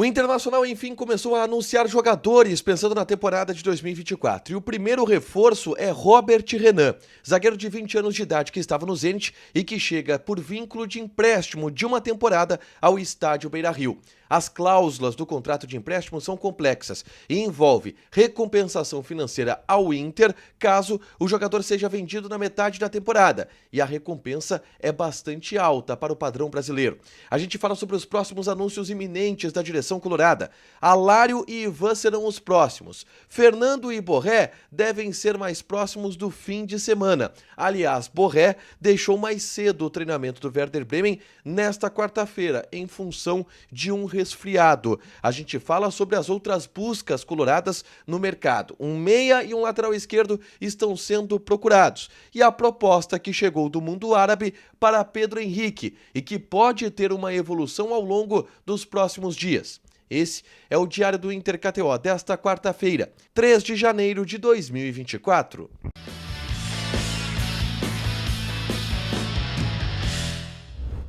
O Internacional, enfim, começou a anunciar jogadores pensando na temporada de 2024. E o primeiro reforço é Robert Renan, zagueiro de 20 anos de idade que estava no Zenit e que chega por vínculo de empréstimo de uma temporada ao estádio Beira-Rio. As cláusulas do contrato de empréstimo são complexas e envolve recompensação financeira ao Inter caso o jogador seja vendido na metade da temporada. E a recompensa é bastante alta para o padrão brasileiro. A gente fala sobre os próximos anúncios iminentes da direção colorada. Alário e Ivan serão os próximos. Fernando e Borré devem ser mais próximos do fim de semana. Aliás, Borré deixou mais cedo o treinamento do Werder Bremen nesta quarta-feira, em função de um resfriado. A gente fala sobre as outras buscas coloradas no mercado. Um meia e um lateral esquerdo estão sendo procurados. E a proposta que chegou do mundo árabe para Pedro Henrique e que pode ter uma evolução ao longo dos próximos dias. Esse é o Diário do Inter KTO desta quarta-feira, 3 de janeiro de 2024.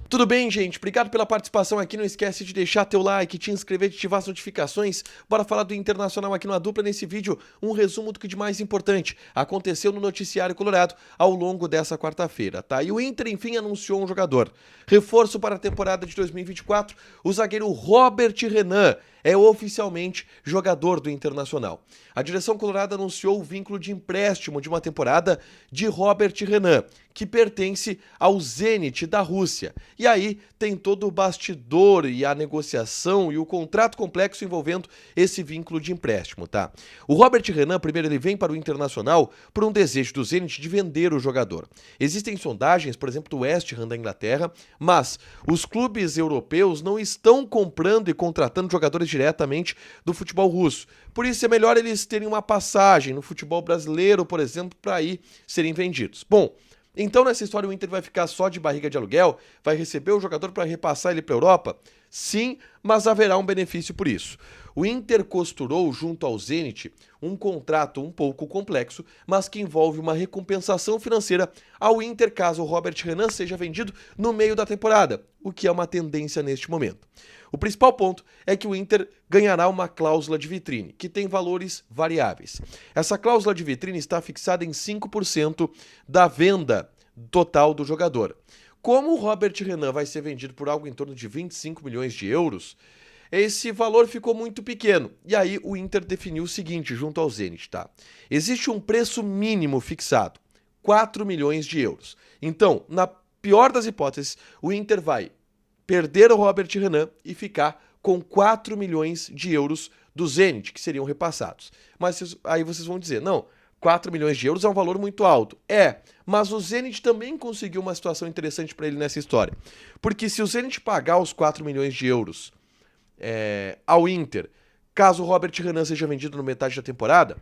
Tudo bem, gente? Obrigado pela participação aqui. Não esquece de deixar teu like, te inscrever, de ativar as notificações. Bora falar do Internacional aqui no A Dupla. Nesse vídeo, um resumo do que de mais importante aconteceu no noticiário colorado ao longo dessa quarta-feira, tá? E o Inter, enfim, anunciou um jogador. Reforço para a temporada de 2024, o zagueiro Robert Renan é oficialmente jogador do Internacional. A direção colorada anunciou o vínculo de empréstimo de uma temporada de Robert Renan, que pertence ao Zenit da Rússia. E aí tem todo o bastidor e a negociação e o contrato complexo envolvendo esse vínculo de empréstimo, tá? O Robert Renan, primeiro, ele vem para o Internacional por um desejo do Zenit de vender o jogador. Existem sondagens, por exemplo, do West Ham da Inglaterra, mas os clubes europeus não estão comprando e contratando jogadores diretamente do futebol russo. Por isso é melhor eles terem uma passagem no futebol brasileiro, por exemplo, para aí serem vendidos. Bom, então nessa história o Inter vai ficar só de barriga de aluguel? Vai receber o jogador para repassar ele para a Europa? Sim, mas haverá um benefício por isso. O Inter costurou junto ao Zenit um contrato um pouco complexo, mas que envolve uma recompensação financeira ao Inter caso o Robert Renan seja vendido no meio da temporada, o que é uma tendência neste momento. O principal ponto é que o Inter ganhará uma cláusula de vitrine, que tem valores variáveis. Essa cláusula de vitrine está fixada em 5% da venda total do jogador. Como o Robert Renan vai ser vendido por algo em torno de 25 milhões de euros, esse valor ficou muito pequeno. E aí o Inter definiu o seguinte junto ao Zenit, tá? Existe um preço mínimo fixado, 4 milhões de euros. Então, na pior das hipóteses, o Inter vai perder o Robert Renan e ficar com 4 milhões de euros do Zenit, que seriam repassados. Mas aí vocês vão dizer, não, 4 milhões de euros é um valor muito alto. É, mas o Zenit também conseguiu uma situação interessante para ele nessa história. Porque se o Zenit pagar os 4 milhões de euros ao Inter, caso o Robert Renan seja vendido no metade da temporada,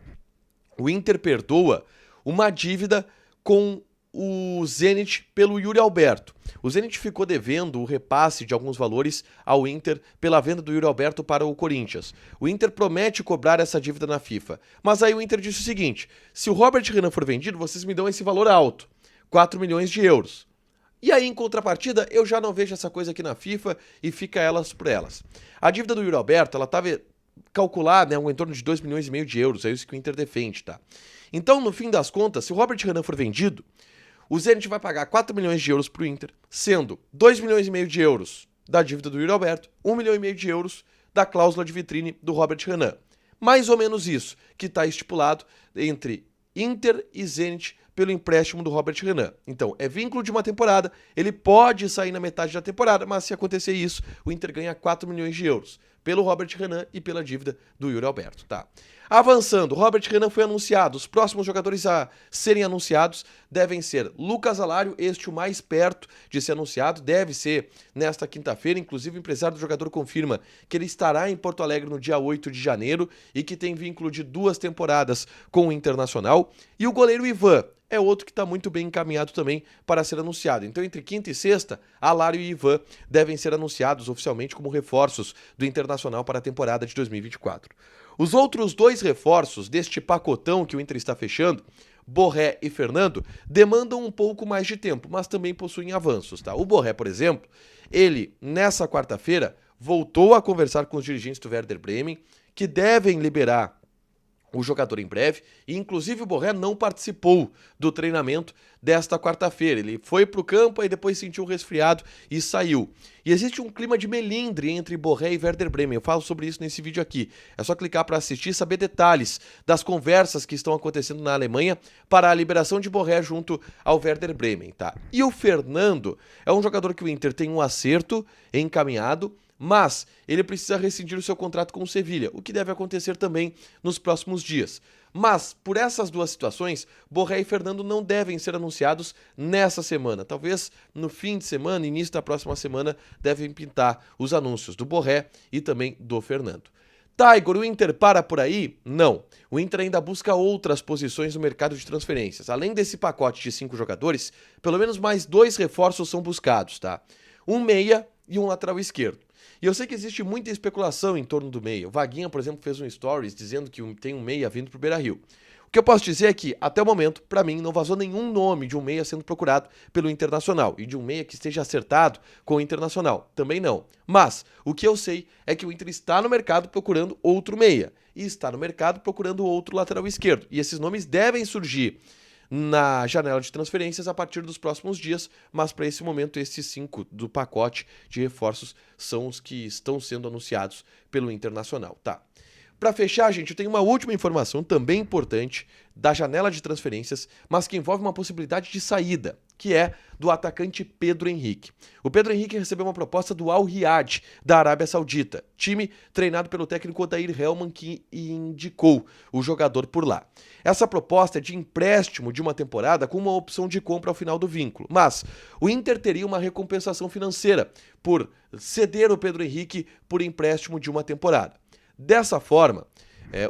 o Inter perdoa uma dívida com o Zenit pelo Yuri Alberto. O Zenit ficou devendo o repasse de alguns valores ao Inter pela venda do Yuri Alberto para o Corinthians. O Inter promete cobrar essa dívida na FIFA. Mas aí o Inter disse o seguinte: se o Robert Renan for vendido, vocês me dão esse valor alto, 4 milhões de euros. E aí, em contrapartida, eu já não vejo essa coisa aqui na FIFA e fica elas por elas. A dívida do Yuri Alberto, ela estava calculada, em torno de 2 milhões e meio de euros, é isso que o Inter defende, tá? Então, no fim das contas, se o Robert Renan for vendido, o Zenit vai pagar 4 milhões de euros para o Inter, sendo 2 milhões e meio de euros da dívida do Yuri Alberto, 1 milhão e meio de euros da cláusula de vitrine do Robert Renan. Mais ou menos isso que está estipulado entre Inter e Zenit pelo empréstimo do Robert Renan. Então, é vínculo de uma temporada, ele pode sair na metade da temporada, mas se acontecer isso, o Inter ganha 4 milhões de euros pelo Robert Renan e pela dívida do Yuri Alberto, tá? Avançando, Robert Renan foi anunciado. Os próximos jogadores a serem anunciados devem ser Lucas Alário, este o mais perto de ser anunciado, deve ser nesta quinta-feira. Inclusive, o empresário do jogador confirma que ele estará em Porto Alegre no dia 8 de janeiro e que tem vínculo de 2 temporadas com o Internacional. E o goleiro Ivan é outro que está muito bem encaminhado também para ser anunciado. Então, entre quinta e sexta, Alário e Ivan devem ser anunciados oficialmente como reforços do Internacional para a temporada de 2024. Os outros 2 reforços deste pacotão que o Inter está fechando, Borré e Fernando, demandam um pouco mais de tempo, mas também possuem avanços, tá? O Borré, por exemplo, ele, nessa quarta-feira, voltou a conversar com os dirigentes do Werder Bremen, que devem liberar o jogador em breve, e inclusive o Borré não participou do treinamento desta quarta-feira. Ele foi para o campo e depois sentiu um resfriado e saiu. E existe um clima de melindre entre Borré e Werder Bremen. Eu falo sobre isso nesse vídeo aqui. É só clicar para assistir e saber detalhes das conversas que estão acontecendo na Alemanha para a liberação de Borré junto ao Werder Bremen, tá? E o Fernando é um jogador que o Inter tem um acerto encaminhado, mas ele precisa rescindir o seu contrato com o Sevilha, o que deve acontecer também nos próximos dias. Mas, por essas duas situações, Borré e Fernando não devem ser anunciados nessa semana. Talvez no fim de semana, início da próxima semana, devem pintar os anúncios do Borré e também do Fernando. Tá, Igor, o Inter para por aí? Não. O Inter ainda busca outras posições no mercado de transferências. Além desse pacote de 5 jogadores, pelo menos mais 2 reforços são buscados, tá? Um meia e um lateral esquerdo. E eu sei que existe muita especulação em torno do meia. O Vaguinha, por exemplo, fez um stories dizendo que tem um meia vindo pro Beira-Rio. O que eu posso dizer é que, até o momento, para mim, não vazou nenhum nome de um meia sendo procurado pelo Internacional. E de um meia que esteja acertado com o Internacional. Também não. Mas, o que eu sei é que o Inter está no mercado procurando outro meia. E está no mercado procurando outro lateral esquerdo. E esses nomes devem surgir na janela de transferências a partir dos próximos dias, mas para esse momento esses 5 do pacote de reforços são os que estão sendo anunciados pelo Internacional, tá? Para fechar, gente, eu tenho uma última informação também importante da janela de transferências, mas que envolve uma possibilidade de saída, que é do atacante Pedro Henrique. O Pedro Henrique recebeu uma proposta do Al Riyad, da Arábia Saudita, time treinado pelo técnico Odair Hellmann, que indicou o jogador por lá. Essa proposta é de empréstimo de uma temporada com uma opção de compra ao final do vínculo, mas o Inter teria uma recompensação financeira por ceder o Pedro Henrique por empréstimo de uma temporada. Dessa forma,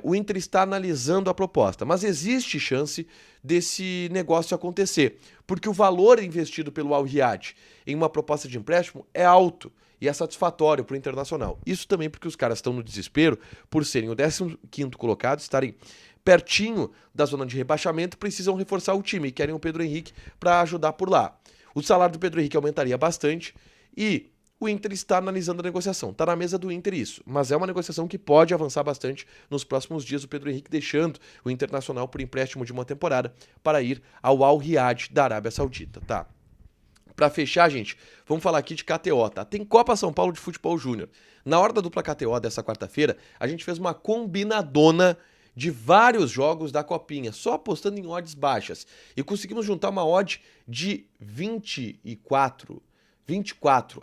o Inter está analisando a proposta, mas existe chance desse negócio acontecer, porque o valor investido pelo Al Riyad em uma proposta de empréstimo é alto e é satisfatório para o Internacional. Isso também porque os caras estão no desespero por serem o 15º colocado, estarem pertinho da zona de rebaixamento, precisam reforçar o time e querem o Pedro Henrique para ajudar por lá. O salário do Pedro Henrique aumentaria bastante e o Inter está analisando a negociação. Está na mesa do Inter isso, mas é uma negociação que pode avançar bastante nos próximos dias, o Pedro Henrique deixando o Internacional por empréstimo de uma temporada para ir ao Al Riyad da Arábia Saudita, tá? Para fechar, gente, vamos falar aqui de KTO, tá? Tem Copa São Paulo de Futebol Júnior. Na hora da dupla KTO dessa quarta-feira, a gente fez uma combinadona de vários jogos da Copinha, só apostando em odds baixas. E conseguimos juntar uma odd de 24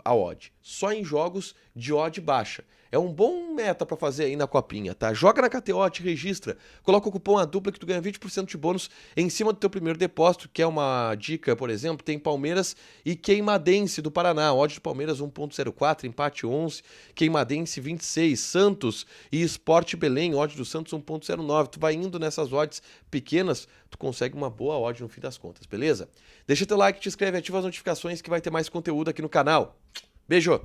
a odd, só em jogos de odd baixa. É um bom meta para fazer aí na Copinha, tá? Joga na KTO, te registra, coloca o cupom ADUPLA que tu ganha 20% de bônus em cima do teu primeiro depósito, que é uma dica, por exemplo, tem Palmeiras e Queimadense do Paraná, odd do Palmeiras 1.04, empate 11, Queimadense 26, Santos e Sport Belém, odd do Santos 1.09. Tu vai indo nessas odds pequenas, tu consegue uma boa odd no fim das contas, beleza? Deixa teu like, te inscreve, ativa as notificações que vai ter mais conteúdo aqui no canal. Beijo!